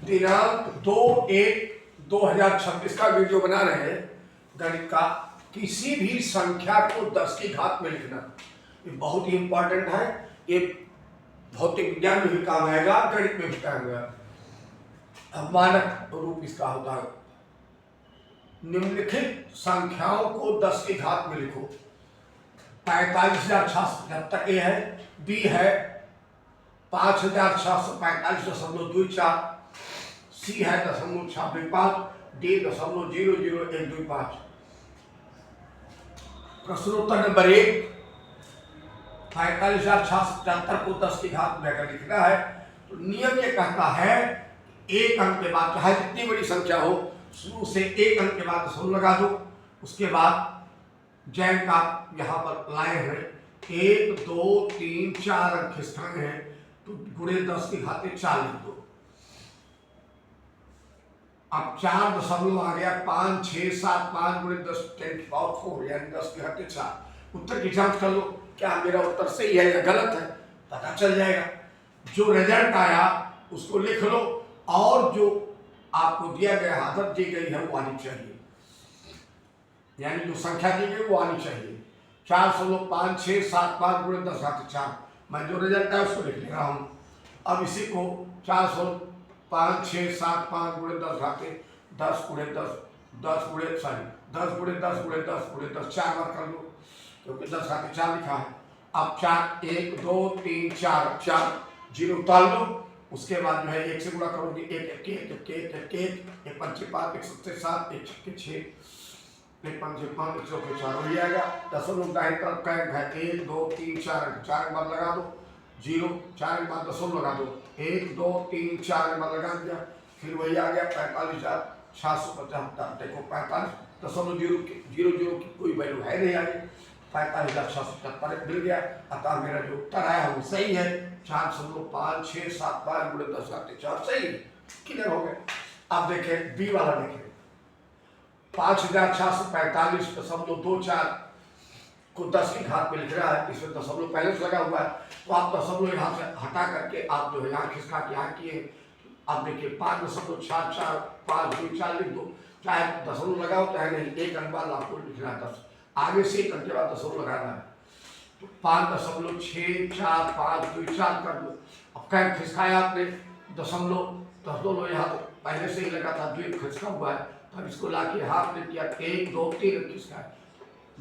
दिनांक 2/1/2026 का वीडियो बना रहे हैं गणित का। किसी भी संख्या को 10 की घात में लिखना ये बहुत ही इंपॉर्टेंट है। ये भौतिक विज्ञान में भी काम आएगा, गणित में भी काम आएगा। मानक रूप इसका होता है, निम्नलिखित संख्याओं को 10 की घात में लिखो। 45,675 ए है, बी है 5,645.24, सी है 0.625, डी 0.00125। प्रश्नोत्तर नंबर 1, 45,675 को 10 की घात में अगर लिखना है तो नियम ये कहता है एक अंक के बाद, चाहे जितनी बड़ी संख्या हो, शुरू से एक अंक के बाद 0 लगा दो। उसके बाद जैन का यहाँ पर लाए हैं 1 2 3 4 अंक खिसकाए हैं तो गुणे 10 की घात 4 लिख दो। अब 4 दशमलव आ गया, 5 6 7 5 गुणे 10 10 की पावर 4 यानी 10 की घात 4। उत्तर की जांच कर लो, क्या मेरा उत्तर सही है या गलत है, पता चल जाएगा। जो रिजल्ट आया उसको लिख लो और जो आपको दिया गया आदत दी गई है वो आनी चाहिए, यानी जो संख्या दी गई वो आनी चाहिए। 4.5675 गुणे 10 घात 4, मैं जो रिजल्ट है उसको लिख ले रहा हूँ। अब इसी को 4.5675 गुणे 10 घात 10 गुणे 10 10 गुणे 10 गुणे 10 गुणे 10 गुणे 10 4 बार कर लो क्योंकि 10 घात 4 लिखा है। अब 4 1 2 3 4 4 जीरो उतार लो। उसके बाद जो है 1 से गुणा करोगे, 1 1 1 1 1 1 1 5 5 1 7 7 1 6 6 1 5 5 1 4 हो जाएगा। दशमलव दाहिनी तरफ का अंक है 1 2 3 4 4 के बाद लगा दो 0, 4 के बाद दशमलव लगा दो 1 2 3 4 के बाद लगा दिया, फिर वही आ गया 45,675। देखो 45.00 की कोई वैल्यू है नहीं आगे, 45,675 मिल गया। अतः मेरा जो उत्तर आया वो सही है, 4.5675 गुणे 10 घात 4 सही है। क्लियर हो गया। अब देखें बी वाला, देखें 5,645.24 को 10 की घात में लिख रहा है, इसमें दशमलव पहले से लगा हुआ है तो आप दशमलव यहाँ से हटा करके आप जो है यहाँ खिसका के यहाँ किए। अब देखिए 5.645 लिख दो, चाहे दशमलव लगाओ चाहे नहीं, एक अंक बाद आपको लिखना है 10, आगे से एक अंक के बाद दशमलव लगाना है तो 5.6452 कर दो। अब क्या खिसकाया आपने दशमलव यहाँ तो पहले से ही लगा था, जो खिसका हुआ है, तब इसको लाके हाथ में किया 1 2 3 खिसका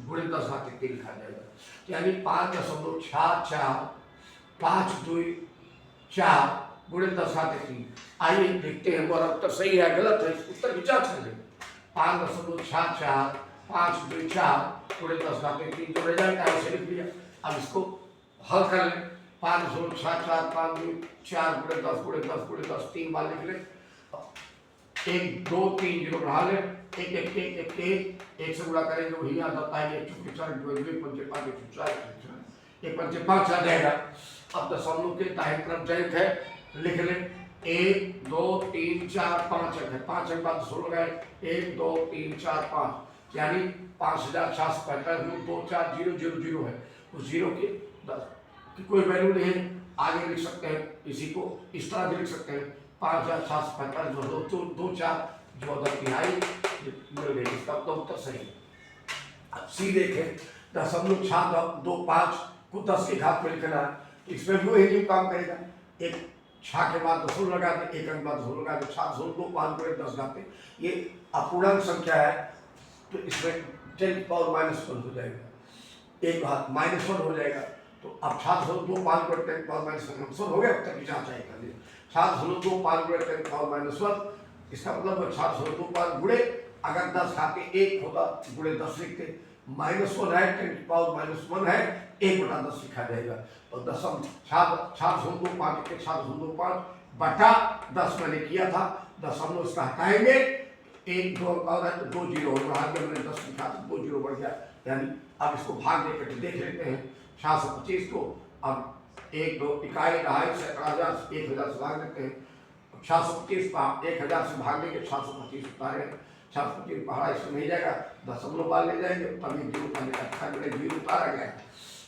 गुणे 10 घात 3 लिखा जाएगा, यानी 5.6254 गुणे 10 घात 3। आइए देखते हैं हमारा उत्तर सही है गलत है, उत्तर की जांच कर लें। 5.6454 गुणे 10 घात 3 जो रिजल्ट है उसे लिख लिया। अब इसको हल कर लें। 5.6454 गुणे 10 गुणे 10 गुणे 10 3 बार लिख लें। 1 2 3 0 बढ़ा लें, 1 1 1 1 1 1 से गुणा करेंगे वही याद आता है, 1 4 4 2 2 5 5 4 1 5 5 आ जाएगा। अब दशमलव के दाहिनी तरफ जैक है, लिख लें 1 2 3 4 5 अंक है, 5 अंक बाद 16 लगाए 1 2 3 4 5 यानी 5,675 2 4 0 0 0 है। उस जीरो के 10 की कोई वैल्यू नहीं है, आगे लिख सकते हैं, इसी को इस तरह भी लिख सकते हैं 5,675 2 4 जो अदर तिहाई मिल गई, इसका उत्तर सही है। अब सी देखें 0.625 को 10 की घात में लिखना है, इसमें भी वही काम करेगा। एक 6 के बाद दशमलव लगा दे, एक अंक बाद दशमलव लगा दे, 6.225 गुणे 10 घात, ये अपूर्णांक संख्या है तो इसमें 10⁻⁻1 हो जाएगा, एक घात -1 हो जाएगा। तो अब 6.25 गुणे 10⁻⁻1 हो गया। उत्तर की जांच आएगा 7.25 गुणे 10⁻⁻1, इसका मतलब 7.25 गुणे, अगर 10 घात 1 होता गुणे 10 लिखते, -1 है 10⁻⁻1 है, 1/10 लिखा जाएगा। तो 7.25 के 7.25 बटा 10 मैंने किया था, दशमलव इसका हटाएंगे, 1 2 और है तो 2 जीरो बढ़ा के मैंने 10 लिखा तो 2 जीरो बढ़ गया, यानी अब इसको भाग देकर देख लेते हैं 725 को। अब 1 2 इकाई दहाई से 1000 से भाग देते हैं, 725 का 1000 से भाग देंगे, 725 उतारे 725 पहाड़ा इसमें नहीं जाएगा, दशमलव बार ले जाएंगे तभी जीरो जीरो उतारा गया,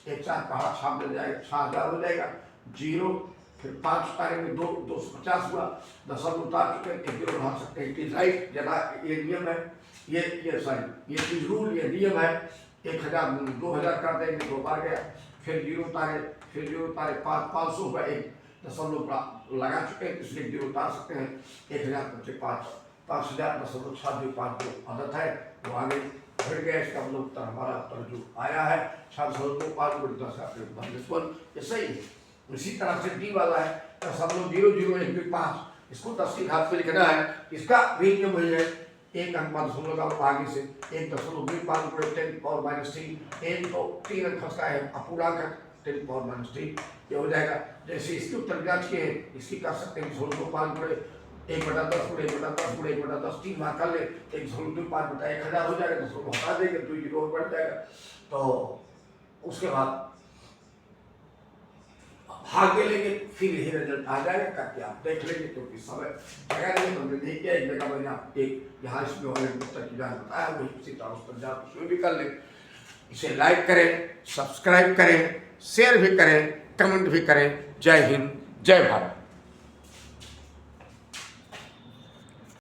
1 4 पहाड़ा छाप मिल जाएगा, 6000 हो जाएगा, 0 फिर 5 उतारेंगे 250 हुआ, 10 उतार चुके हैं, 1 जीरो बढ़ा सकते हैं। इट इज राइट, जना ये नियम है, ये सॉरी ये चीज रूल, ये नियम है। 1000 2000 कर देंगे, 2 बार गया, फिर 0 उतारे, फिर 0 उतारे, 500 हुआ, 1 दशमलव लगा चुके हैं, इसलिए 0 उतार सकते हैं। 1000 बचे 5000 दशमलव 7 आदत है वो आगे बढ़ गया। इसका मतलब उत्तर हमारा उत्तर जो आया है 6.5 ये सही है। इसी तरह से डी वाला है 0.0015, इसको 10 की घात पे लिखना है। इसका भी नियम वही है, 1 अंक दशमलव का आगे से 1.25 × 10⁻³ 1 तो 3 अंक फंसता है, अपूर्णांक 10⁻³ ये हो जाएगा। जैसे इसके उत्तर जांच के हैं, इसकी कर सकते हैं 1/10 × 1/10 3 मार्क कर ले, 1/5 बटा 1000 हो जाएगा, 10 को हटा देंगे तो 0 बढ़ जाएगा। तो उसके बाद भाग लेंगे, फिर यही रिजल्ट आ जाएगा, ताकि आप देख लेंगे। क्योंकि समय जगह नहीं तो हमने नहीं किया, एक जगह मैंने आपको एक यहाँ इसमें उत्तर की जान बताया, वही उसी तरह उत्तर जान उसमें भी कर लें। इसे लाइक करें, सब्सक्राइब करें, शेयर भी करें, कमेंट भी करें। जय हिंद, जय भारत।